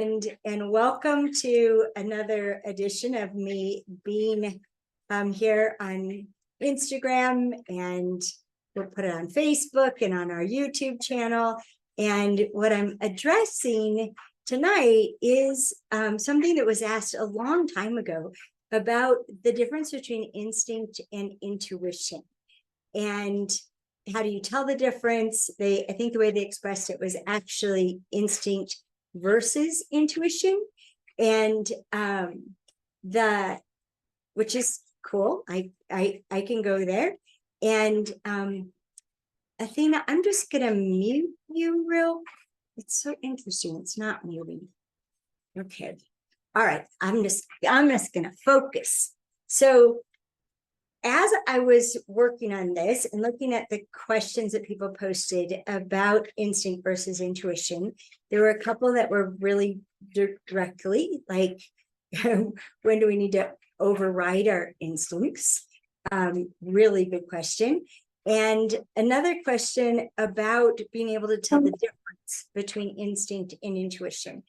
And welcome to another edition of me being here on Instagram, and we'll put it on Facebook and on our YouTube channel. And what I'm addressing tonight is something that was asked a long time ago about the difference between instinct and intuition. And how do you tell the difference? I think the way they expressed it was actually instinct versus intuition, and which is cool. I can go there. And Athena, I'm just gonna mute you real. It's so interesting. It's not muting. Okay. All right. I'm just gonna focus. So as I was working on this and looking at the questions that people posted about instinct versus intuition, there were a couple that were really directly like, when do we need to override our instincts? Really good question. And another question about being able to tell the difference between instinct and intuition.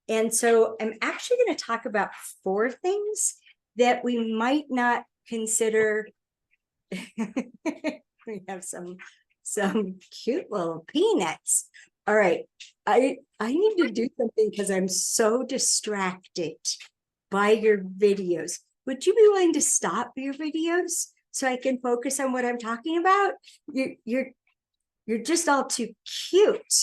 And so I'm actually going to talk about 4 things that we might not consider. We have some cute little peanuts. All right, I need to do something because I'm so distracted by your videos. Would you be willing to stop your videos so I can focus on what I'm talking about? You're just all too cute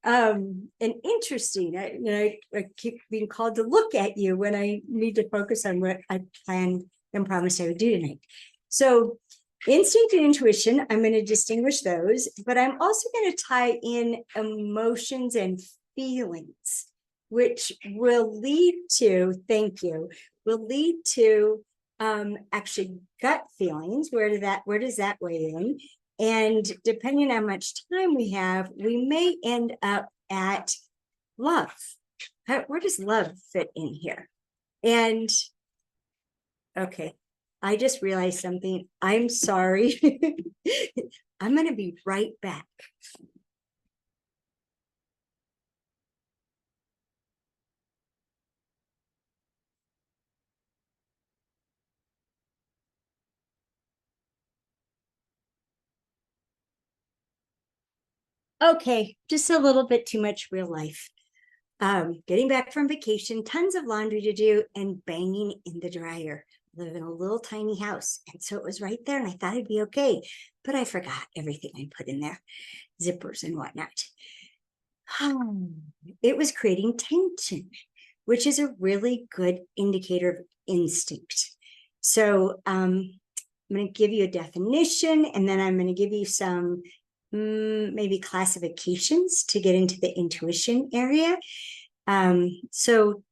and interesting. I keep being called to look at you when I need to focus on what I planned and promised I would do tonight. So instinct and intuition, I'm going to distinguish those, but I'm also going to tie in emotions and feelings, which will lead to, will lead to actually gut feelings. Where does that weigh in? And depending on how much time we have, we may end up at love. Where does love fit in here? And okay, I just realized something. I'm sorry. I'm going to be right back. Okay, just a little bit too much real life. Getting back from vacation, tons of laundry to do, and banging in the dryer. I live in a little tiny house, and so it was right there, and I thought it'd be okay, but I forgot everything I put in there, zippers and whatnot. It was creating tension, which is a really good indicator of instinct. So I'm going to give you a definition, and then I'm going to give you some maybe classifications to get into the intuition area. So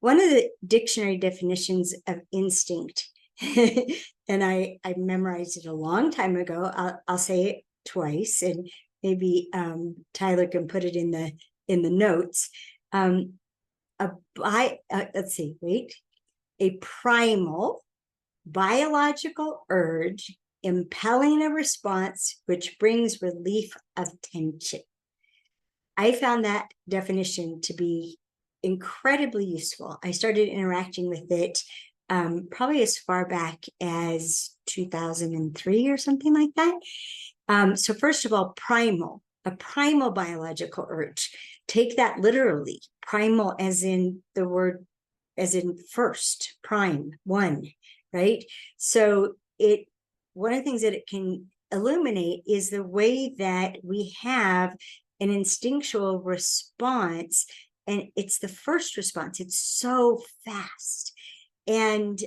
one of the dictionary definitions of instinct, and I memorized it a long time ago. I'll say it twice, and maybe Tyler can put it in the notes. A primal biological urge impelling a response which brings relief of tension. I found that definition to be incredibly useful. I started interacting with it probably as far back as 2003 or something like that. So first of all, a primal biological urge. Take that literally. Primal as in the word, as in first, prime, one, right? So one of the things that it can illuminate is the way that we have an instinctual response, and it's the first response. It's so fast. And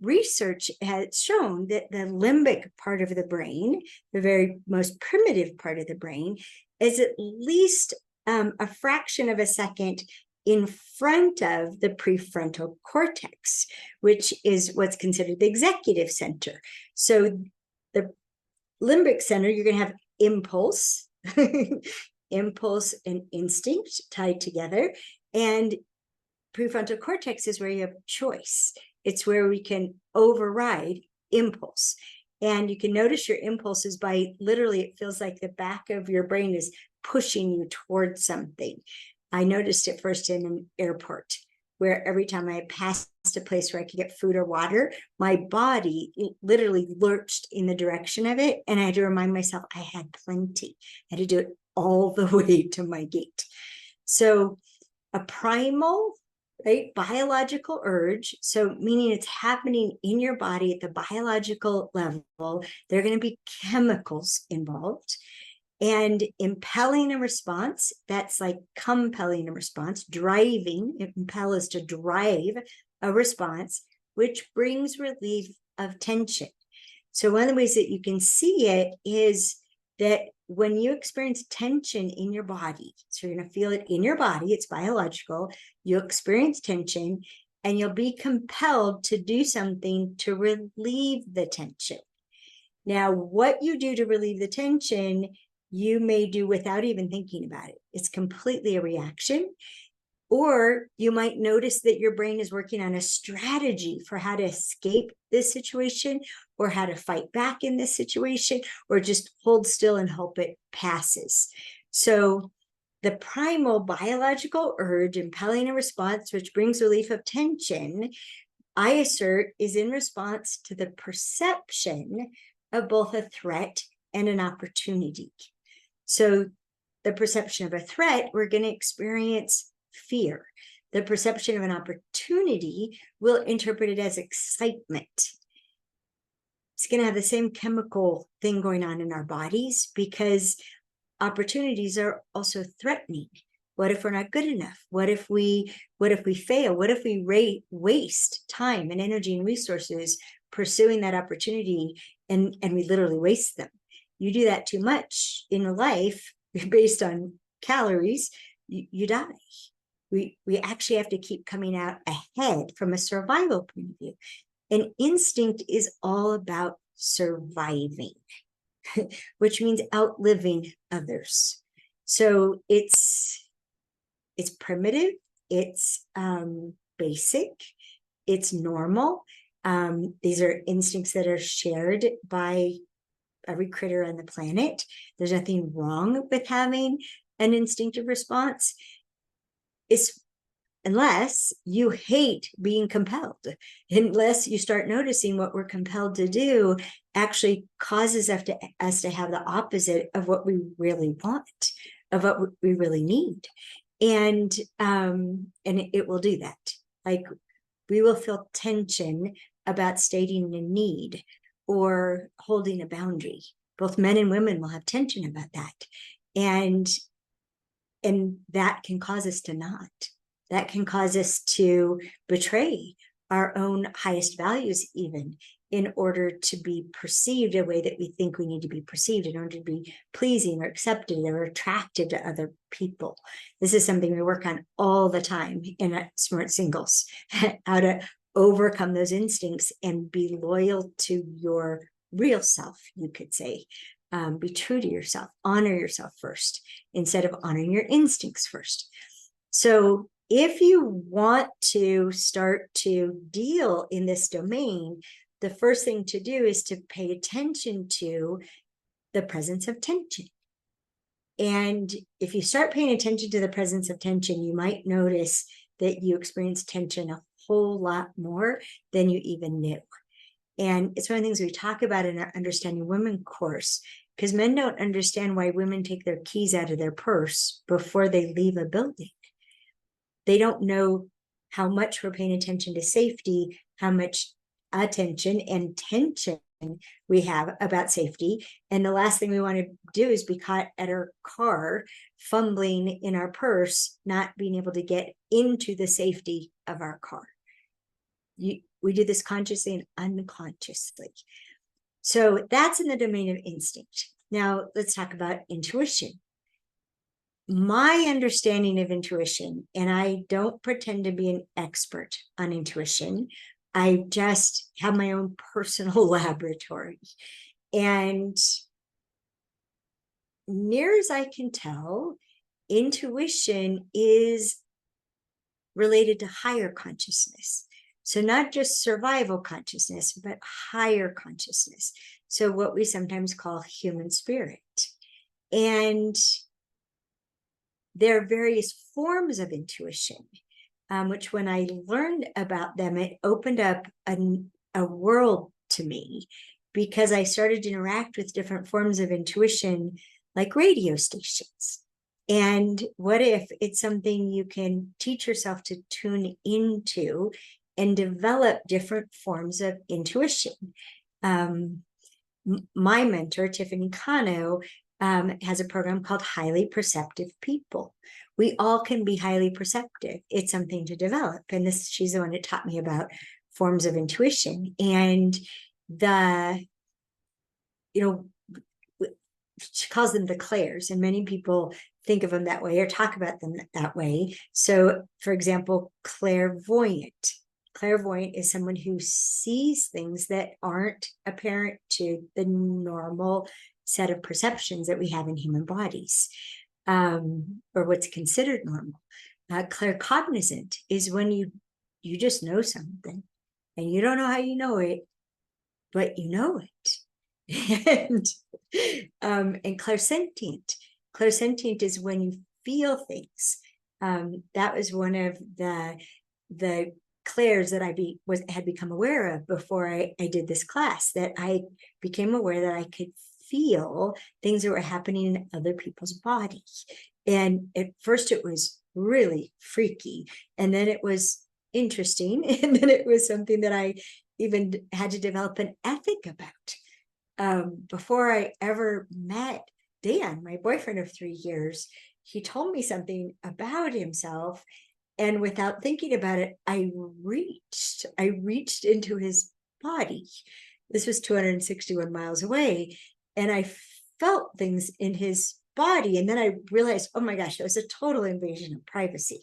research has shown that the limbic part of the brain, the very most primitive part of the brain, is at least a fraction of a second in front of the prefrontal cortex, which is what's considered the executive center. So the limbic center, you're going to have impulse, impulse and instinct tied together. And prefrontal cortex is where you have choice. It's where we can override impulse. And you can notice your impulses by literally, it feels like the back of your brain is pushing you towards something. I noticed it first in an airport, where every time I passed a place where I could get food or water, my body literally lurched in the direction of it. And I had to remind myself I had plenty. I had to do it all the way to my gate. So a primal, right, biological urge, so meaning it's happening in your body at the biological level, there are going to be chemicals involved. And impelling a response, that's like compelling a response, driving, impel is to drive a response, which brings relief of tension. So one of the ways that you can see it is that when you experience tension in your body, so you're going to feel it in your body, it's biological, you'll experience tension and you'll be compelled to do something to relieve the tension. Now, what you do to relieve the tension, you may do without even thinking about it. It's completely a reaction. Or you might notice that your brain is working on a strategy for how to escape this situation, or how to fight back in this situation, or just hold still and hope it passes. So the primal biological urge impelling a response, which brings relief of tension, I assert is in response to the perception of both a threat and an opportunity. So the perception of a threat, we're going to experience fear. The perception of an opportunity, will interpret it as excitement. It's going to have the same chemical thing going on in our bodies, because opportunities are also threatening. What if we're not good enough? What if we fail? What if we waste time and energy and resources pursuing that opportunity, and we literally waste them? You do that too much in life based on calories, you die. We actually have to keep coming out ahead from a survival point of view. And instinct is all about surviving, which means outliving others. So it's primitive, it's basic, it's normal. These are instincts that are shared by every critter on the planet. There's nothing wrong with having an instinctive response, unless you hate being compelled, unless you start noticing what we're compelled to do actually causes us to have the opposite of what we really want, of what we really need. And it will do that. Like, we will feel tension about stating a need or holding a boundary. Both men and women will have tension about that. And that can cause us to not. That can cause us to betray our own highest values, even in order to be perceived a way that we think we need to be perceived, in order to be pleasing or accepted or attracted to other people. This is something we work on all the time in Smart Singles, how to overcome those instincts and be loyal to your real self, you could say. Be true to yourself, honor yourself first, instead of honoring your instincts first. So if you want to start to deal in this domain, the first thing to do is to pay attention to the presence of tension. And if you start paying attention to the presence of tension, you might notice that you experience tension a whole lot more than you even knew. And it's one of the things we talk about in our Understanding Women course, because men don't understand why women take their keys out of their purse before they leave a building. They don't know how much we're paying attention to safety, how much attention and tension we have about safety. And the last thing we want to do is be caught at our car, fumbling in our purse, not being able to get into the safety of our car. We do this consciously and unconsciously. So that's in the domain of instinct. Now let's talk about intuition. My understanding of intuition, and I don't pretend to be an expert on intuition, I just have my own personal laboratory. And near as I can tell, intuition is related to higher consciousness. So not just survival consciousness, but higher consciousness. So what we sometimes call human spirit. And there are various forms of intuition, which when I learned about them, it opened up a world to me, because I started to interact with different forms of intuition, like radio stations. And what if it's something you can teach yourself to tune into and develop different forms of intuition? My mentor, Tiffany Cano, has a program called Highly Perceptive People. We all can be highly perceptive. It's something to develop. And she's the one that taught me about forms of intuition. And she calls them the clairs, and many people think of them that way or talk about them that way. So, for example, clairvoyant. Clairvoyant is someone who sees things that aren't apparent to the normal set of perceptions that we have in human bodies, or what's considered normal. Claircognizant is when you just know something, and you don't know how you know it, but you know it. And clairsentient is when you feel things. That was one of the clairs that I had become aware of before I did this class, that I became aware that I could feel things that were happening in other people's bodies. And at first it was really freaky, and then it was interesting, and then it was something that I even had to develop an ethic about. Before I ever met Dan, my boyfriend of 3 years, he told me something about himself, and without thinking about it, I reached into his body. This was 261 miles away, and I felt things in his body. And then I realized, oh my gosh, it was a total invasion of privacy.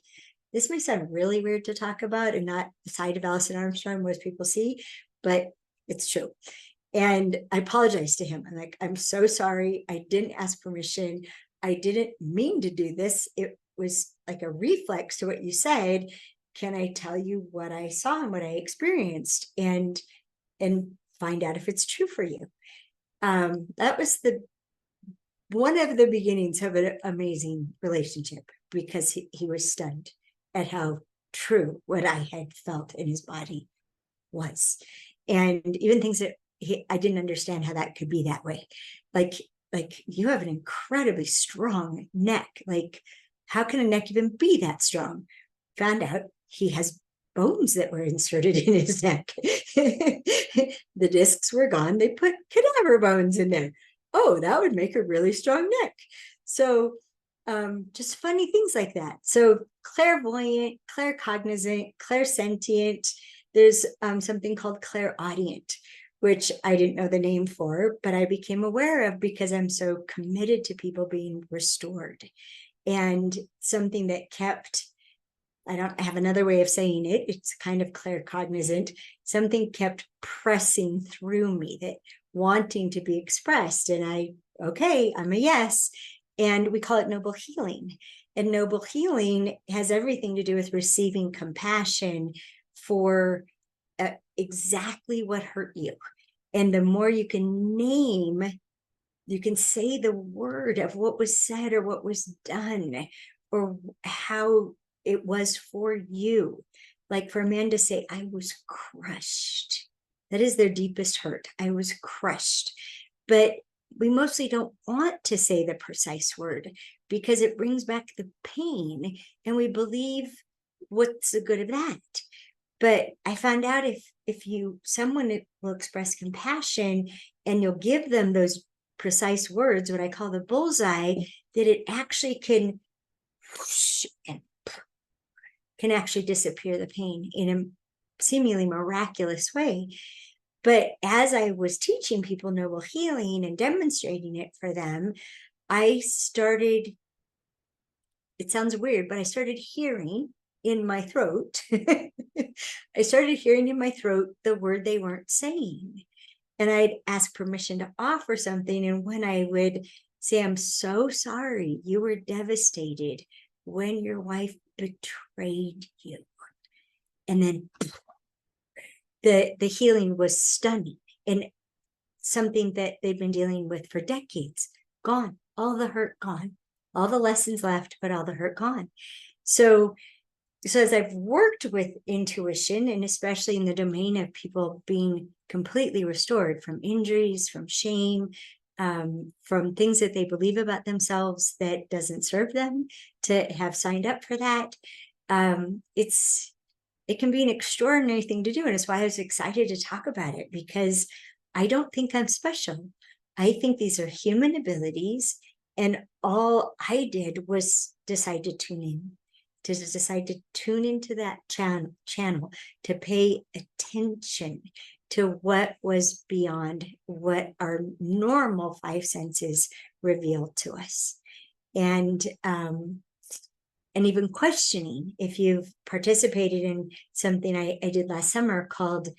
This may sound really weird to talk about, and not the side of Alison Armstrong most people see, but it's true. And I apologized to him. I'm like, I'm so sorry. I didn't ask permission. I didn't mean to do this. It was like a reflex to what you said. Can I tell you what I saw and what I experienced, and find out if it's true for you? That was one of the beginnings of an amazing relationship, because he was stunned at how true what I had felt in his body was. And even things that I didn't understand how that could be that way. Like you have an incredibly strong neck. Like, how can a neck even be that strong? Found out he has bones that were inserted in his neck. The discs were gone. They put cadaver bones in there. Oh, that would make a really strong neck. So just funny things like that. So clairvoyant, claircognizant, clairsentient. There's something called clairaudient, which I didn't know the name for, but I became aware of because I'm so committed to people being restored. And something that kept, I don't have another way of saying it, it's kind of claircognizant, something kept pressing through me, that wanting to be expressed. And I'm a yes. And we call it noble healing. And noble healing has everything to do with receiving compassion for exactly what hurt you. And the more you can name, you can say the word of what was said or what was done or how it was for you. Like for a man to say, I was crushed. That is their deepest hurt. I was crushed. But we mostly don't want to say the precise word because it brings back the pain, and we believe, what's the good of that? But I found out if someone will express compassion and you'll give them those precise words, what I call the bullseye, that it actually can actually disappear the pain in a seemingly miraculous way. But as I was teaching people noble healing and demonstrating it for them, I started, it sounds weird, but I started hearing in my throat. I started hearing in my throat the word they weren't saying. And I'd ask permission to offer something. And when I would say, I'm so sorry, you were devastated when your wife betrayed you. And then the healing was stunning, and something that they've been dealing with for decades, gone, all the hurt gone. all the lessons left, but all the hurt gone. So as I've worked with intuition, and especially in the domain of people being completely restored from injuries, from shame, from things that they believe about themselves that doesn't serve them, to have signed up for that, it can be an extraordinary thing to do. And it's why I was excited to talk about it, because I don't think I'm special. I think these are human abilities. And all I did was decide to tune in, to decide to tune into that channel, to pay attention to what was beyond what our normal five senses revealed to us. And even questioning, if you've participated in something I did last summer called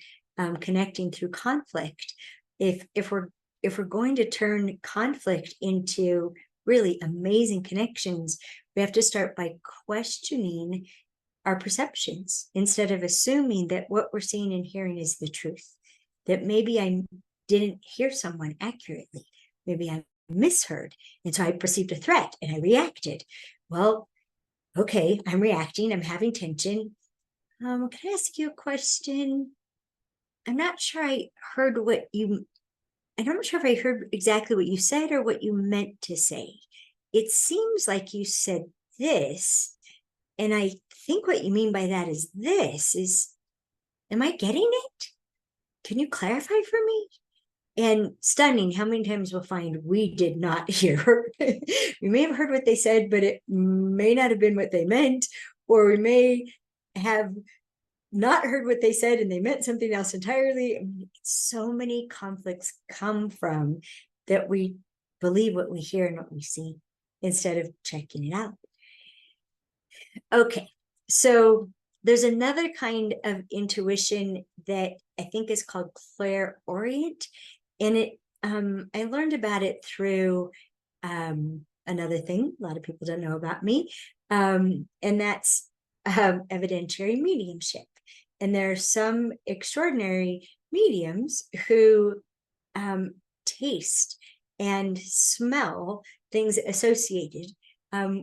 Connecting Through Conflict, if we're going to turn conflict into really amazing connections, we have to start by questioning our perceptions instead of assuming that what we're seeing and hearing is the truth. That maybe I didn't hear someone accurately. Maybe I misheard. And so I perceived a threat and I reacted. Well, okay, I'm reacting. I'm having tension. Can I ask you a question? I'm not sure I heard what you, I'm not sure if I heard exactly what you said or what you meant to say. It seems like you said this, and I think what you mean by that is this. Am I getting it? Can you clarify for me? And stunning how many times we'll find we did not hear. We may have heard what they said, but it may not have been what they meant, or we may have not heard what they said and they meant something else entirely. I mean, so many conflicts come from that we believe what we hear and what we see instead of checking it out. Okay, so there's another kind of intuition that I think is called clairorient, and it I learned about it through another thing a lot of people don't know about me, and that's evidentiary mediumship. And there are some extraordinary mediums who taste and smell things associated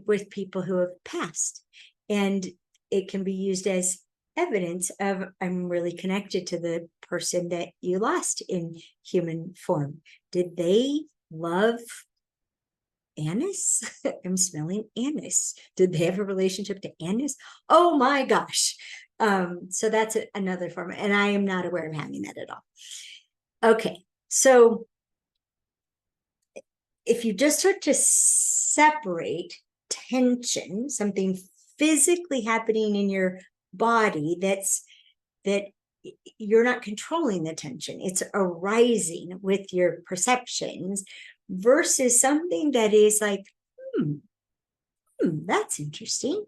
with people who have passed. And it can be used as evidence of, I'm really connected to the person that you lost in human form. Did they love anise? I'm smelling anise. Did they have a relationship to anise? Oh my gosh. So that's another form. And I am not aware of having that at all. Okay. So if you just start to separate tension, something physically happening in your body that you're not controlling the tension, it's arising with your perceptions, versus something that is like, that's interesting.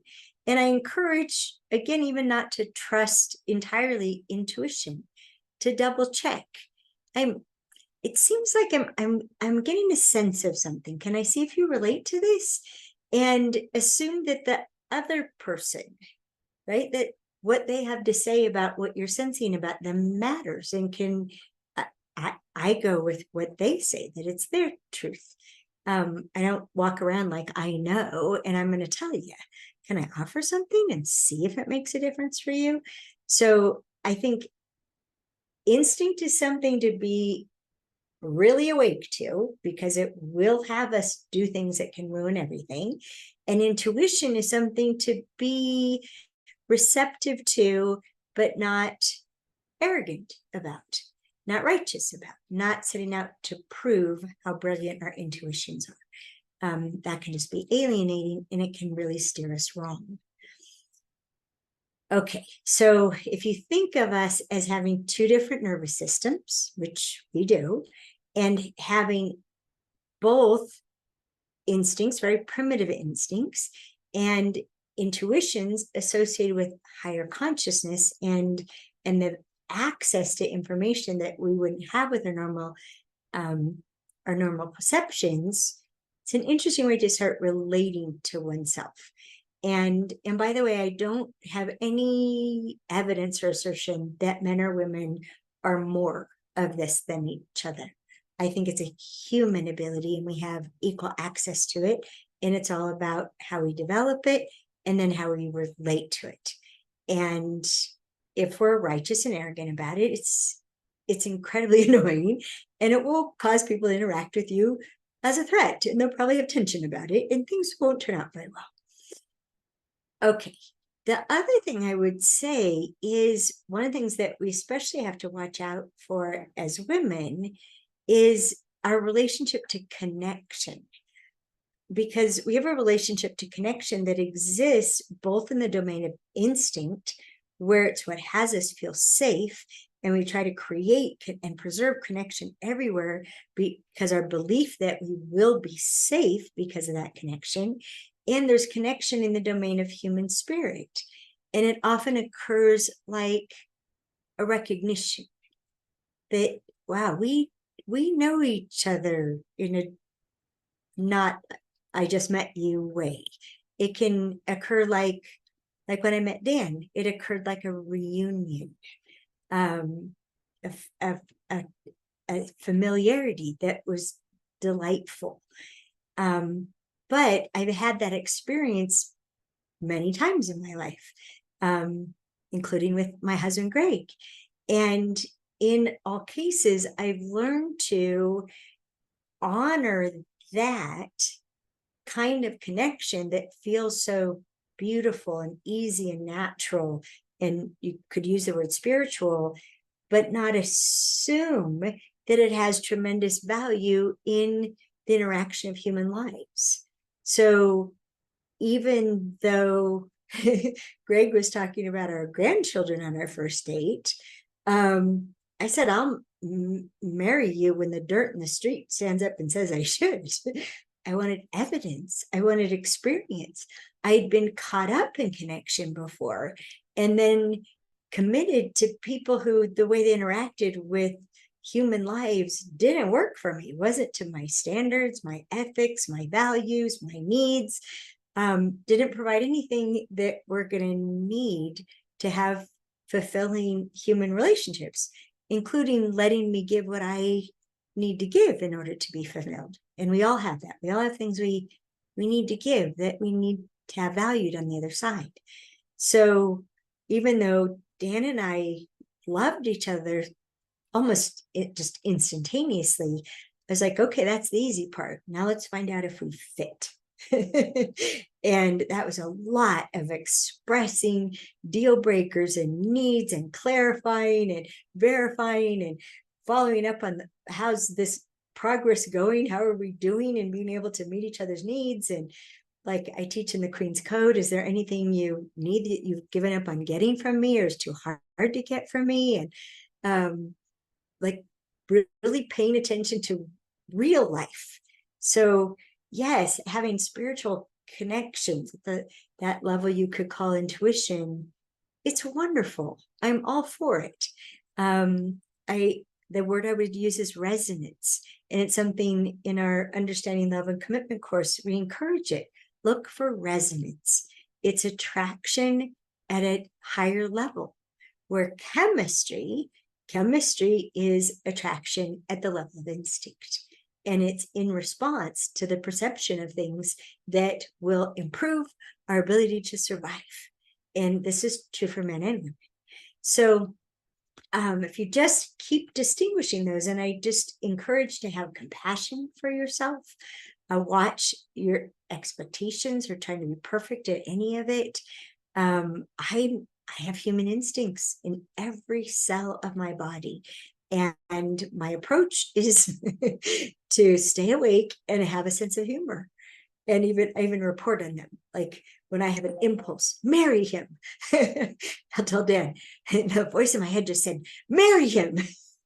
And I encourage, again, even not to trust entirely intuition, to double check. It seems like I'm getting a sense of something. Can I see if you relate to this? And assume that the other person, right, that what they have to say about what you're sensing about them matters, and can I go with what they say, that it's their truth. I don't walk around like I know, and I'm going to tell you. Can I offer something and see if it makes a difference for you? So I think instinct is something to be really awake to, because it will have us do things that can ruin everything. And intuition is something to be receptive to, but not arrogant about, not righteous about, not setting out to prove how brilliant our intuitions are. That can just be alienating, and it can really steer us wrong. Okay, so if you think of us as having two different nervous systems, which we do, and having both instincts, very primitive instincts, and intuitions associated with higher consciousness and the access to information that we wouldn't have with our normal perceptions, it's an interesting way to start relating to oneself. And by the way, I don't have any evidence or assertion that men or women are more of this than each other. I think it's a human ability, and we have equal access to it. and it's all about how we develop it and then how we relate to it. And if we're righteous and arrogant about it, it's incredibly annoying, and it will cause people to interact with you as a threat, and they'll probably have tension about it, and things won't turn out very well. Okay. The other thing I would say is one of the things that we especially have to watch out for as women is our relationship to connection, because we have a relationship to connection that exists both in the domain of instinct, where it's what has us feel safe, and we try to create and preserve connection everywhere because our belief that we will be safe because of that connection. And there's connection in the domain of human spirit, and it often occurs like a recognition that, wow, we know each other in a not I just met you way. It can occur like when I met Dan, it occurred like a reunion, of a familiarity that was delightful. But I've had that experience many times in my life, including with my husband, Greg. And in all cases, I've learned to honor that kind of connection that feels so beautiful and easy and natural. And you could use the word spiritual, but not assume that it has tremendous value in the interaction of human lives. So even though Greg was talking about our grandchildren on our first date, I said, I'll marry you when the dirt in the street stands up and says I should. I wanted evidence. I wanted experience. I'd been caught up in connection before, and then committed to people who the way they interacted with human lives didn't work for me. It wasn't to my standards, my ethics, my values, my needs. Didn't provide anything that we're going to need to have fulfilling human relationships, including letting me give what I need to give in order to be fulfilled. And we all have that. We all have things we need to give that we need to have valued on the other side. So even though Dan and I loved each other almost just instantaneously, I was like, okay, that's the easy part. Now let's find out if we fit. And that was a lot of expressing deal breakers and needs and clarifying and verifying and following up on how's this progress going, how are we doing, and being able to meet each other's needs. And like I teach in the Queen's Code, is there anything you need that you've given up on getting from me, or is too hard to get from me? And like really paying attention to real life. So yes, having spiritual connections at that level you could call intuition, it's wonderful. I'm all for it. The word I would use is resonance, and it's something in our Understanding Love and Commitment course we encourage it. Look for resonance. It's attraction at a higher level, where chemistry is attraction at the level of instinct. And it's in response to the perception of things that will improve our ability to survive. And this is true for men and women. So if you just keep distinguishing those, and I just encourage to have compassion for yourself, watch your expectations or trying to be perfect at any of it. I have human instincts in every cell of my body. And my approach is to stay awake and have a sense of humor. And I even report on them. Like when I have an impulse, marry him. I'll tell Dan, and the voice in my head just said, marry him.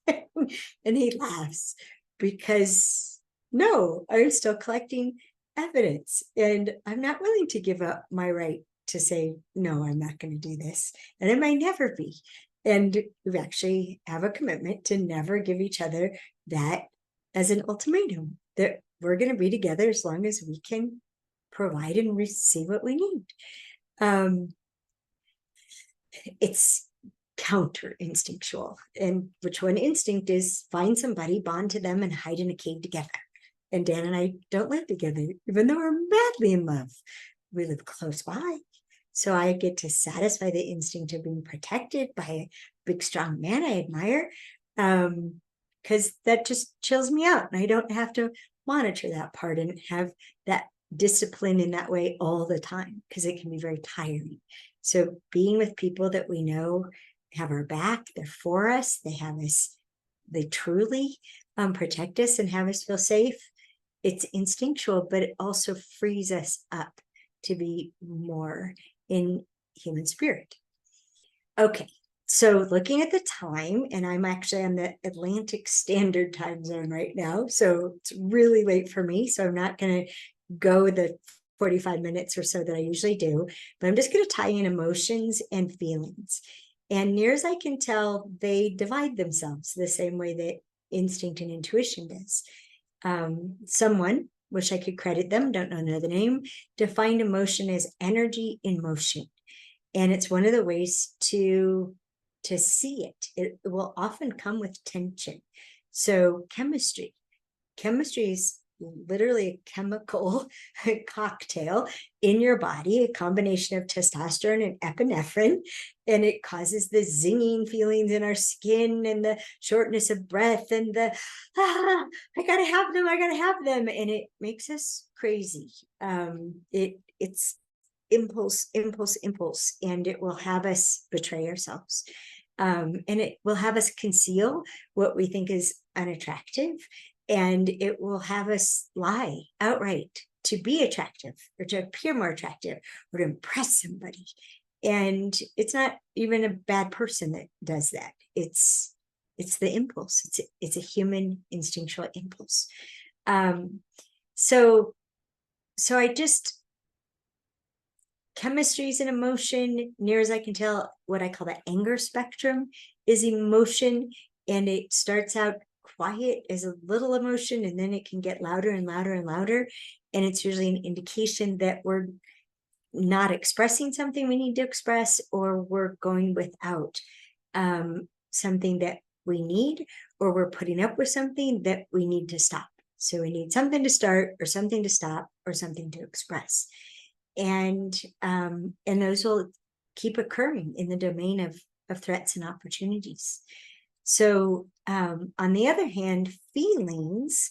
And he laughs, because no, I'm still collecting evidence, and I'm not willing to give up my right to say, no, I'm not going to do this. And it might never be. And we actually have a commitment to never give each other that as an ultimatum, that we're going to be together as long as we can provide and receive what we need. It's counter instinctual, and which one instinct is find somebody, bond to them, and hide in a cave together. And Dan and I don't live together, even though we're madly in love. We live close by. So I get to satisfy the instinct of being protected by a big, strong man I admire. Because that just chills me out. And I don't have to monitor that part and have that discipline in that way all the time, because it can be very tiring. So being with people that we know have our back, they're for us, they have us, they truly protect us and have us feel safe. It's instinctual, but it also frees us up to be more in human spirit. Okay, so looking at the time, and I'm actually on the Atlantic Standard Time Zone right now, so it's really late for me, so I'm not going to go the 45 minutes or so that I usually do, but I'm just going to tie in emotions and feelings. And near as I can tell, they divide themselves the same way that instinct and intuition does. Someone, wish I could credit them, don't know the name, defined emotion as energy in motion. And it's one of the ways to see it. It will often come with tension. So chemistry is literally a chemical cocktail in your body, a combination of testosterone and epinephrine, and it causes the zinging feelings in our skin and the shortness of breath and the I gotta have them, and it makes us crazy. It's impulse, and it will have us betray ourselves, and it will have us conceal what we think is unattractive, and it will have us lie outright to be attractive or to appear more attractive or to impress somebody. And it's not even a bad person that does that. It's the impulse. It's a human instinctual impulse. So I just, chemistry is an emotion. Near as I can tell, what I call the anger spectrum is emotion, and it starts out quiet as a little emotion, and then it can get louder and louder and louder, and it's usually an indication that we're not expressing something we need to express, or we're going without something that we need, or we're putting up with something that we need to stop. So we need something to start, or something to stop, or something to express, and those will keep occurring in the domain of threats and opportunities. So on the other hand, feelings,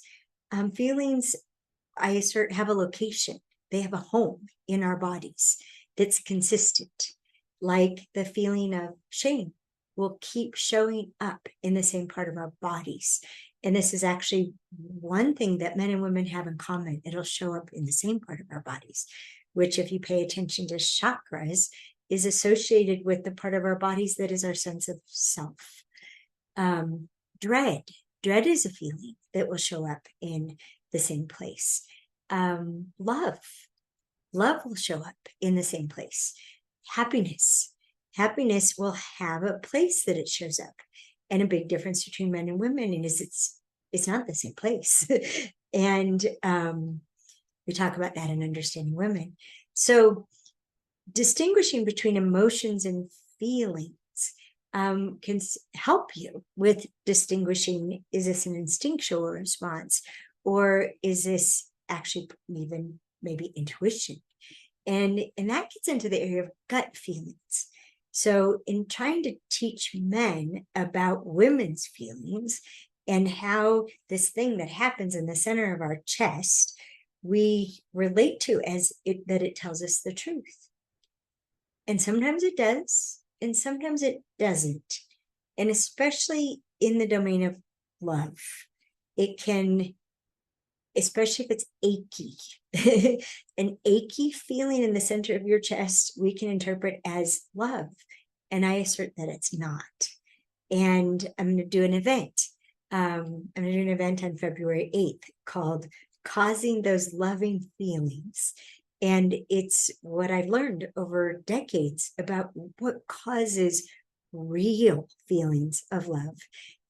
I assert, have a location. They have a home in our bodies that's consistent. Like the feeling of shame will keep showing up in the same part of our bodies. And this is actually one thing that men and women have in common. It'll show up in the same part of our bodies, which, if you pay attention to chakras, is associated with the part of our bodies that is our sense of self. Dread is a feeling that will show up in the same place. Love will show up in the same place. Happiness will have a place that it shows up, and a big difference between men and women is it's not the same place. And we talk about that in Understanding Women. So distinguishing between emotions and feelings can help you with distinguishing, is this an instinctual response, or is this actually even maybe intuition? And that gets into the area of gut feelings. So in trying to teach men about women's feelings and how this thing that happens in the center of our chest, we relate to as that it tells us the truth. And sometimes it does, and sometimes it doesn't. And especially in the domain of love, it can, especially if it's achy, an achy feeling in the center of your chest, we can interpret as love. And I assert that it's not. And I'm going to do an event. I'm going to do an event on February 8th called Causing Those Loving Feelings. And it's what I've learned over decades about what causes real feelings of love,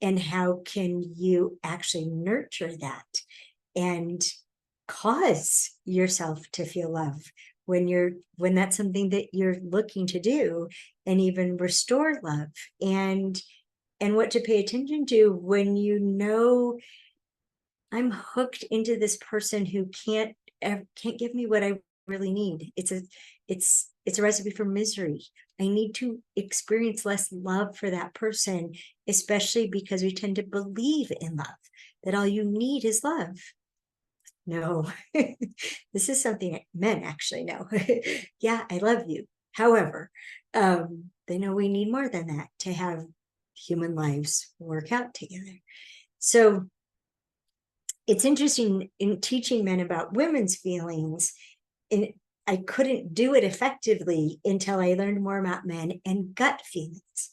and how can you actually nurture that and cause yourself to feel love when that's something that you're looking to do, and even restore love, and what to pay attention to when you know, I'm hooked into this person who can't can't give me what I really need. It's a recipe for misery. I need to experience less love for that person, especially because we tend to believe in love, that all you need is love. No, this is something that men actually know. Yeah, I love you. However, they know we need more than that to have human lives work out together. So it's interesting in teaching men about women's feelings. And I couldn't do it effectively until I learned more about men and gut feelings,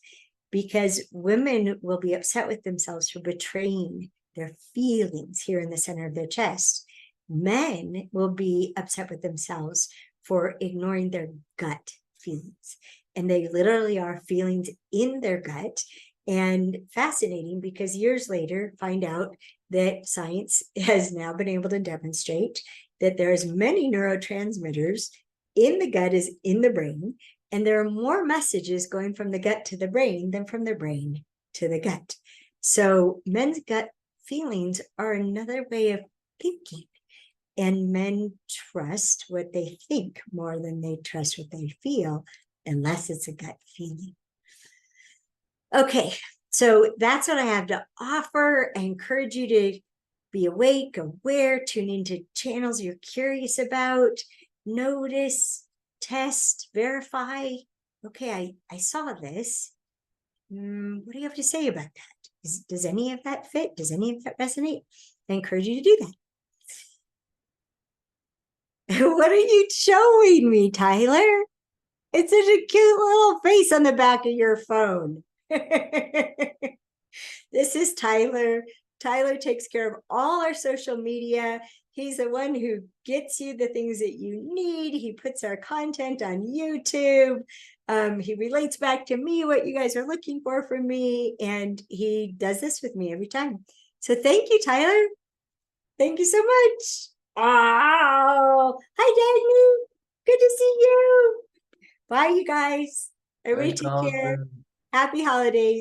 because women will be upset with themselves for betraying their feelings here in the center of their chest. Men will be upset with themselves for ignoring their gut feelings. And they literally are feelings in their gut. And fascinating, because years later, find out that science has now been able to demonstrate that there's many neurotransmitters in the gut as in the brain, and there are more messages going from the gut to the brain than from the brain to the gut. So men's gut feelings are another way of thinking, and men trust what they think more than they trust what they feel, unless it's a gut feeling. Okay, so that's what I have to offer. I encourage you to be awake, aware, tune into channels you're curious about, notice, test, verify. Okay, I saw this. What do you have to say about that? Does any of that fit? Does any of that resonate? I encourage you to do that. What are you showing me, Tyler? It's such a cute little face on the back of your phone. This is Tyler. Tyler takes care of all our social media. He's the one who gets you the things that you need. He puts our content on YouTube. He relates back to me what you guys are looking for from me, and he does this with me every time. So thank you, Tyler. Thank you so much. Oh, hi, Dagny. Good to see you. Bye, you guys. Everybody take care. Happy holidays.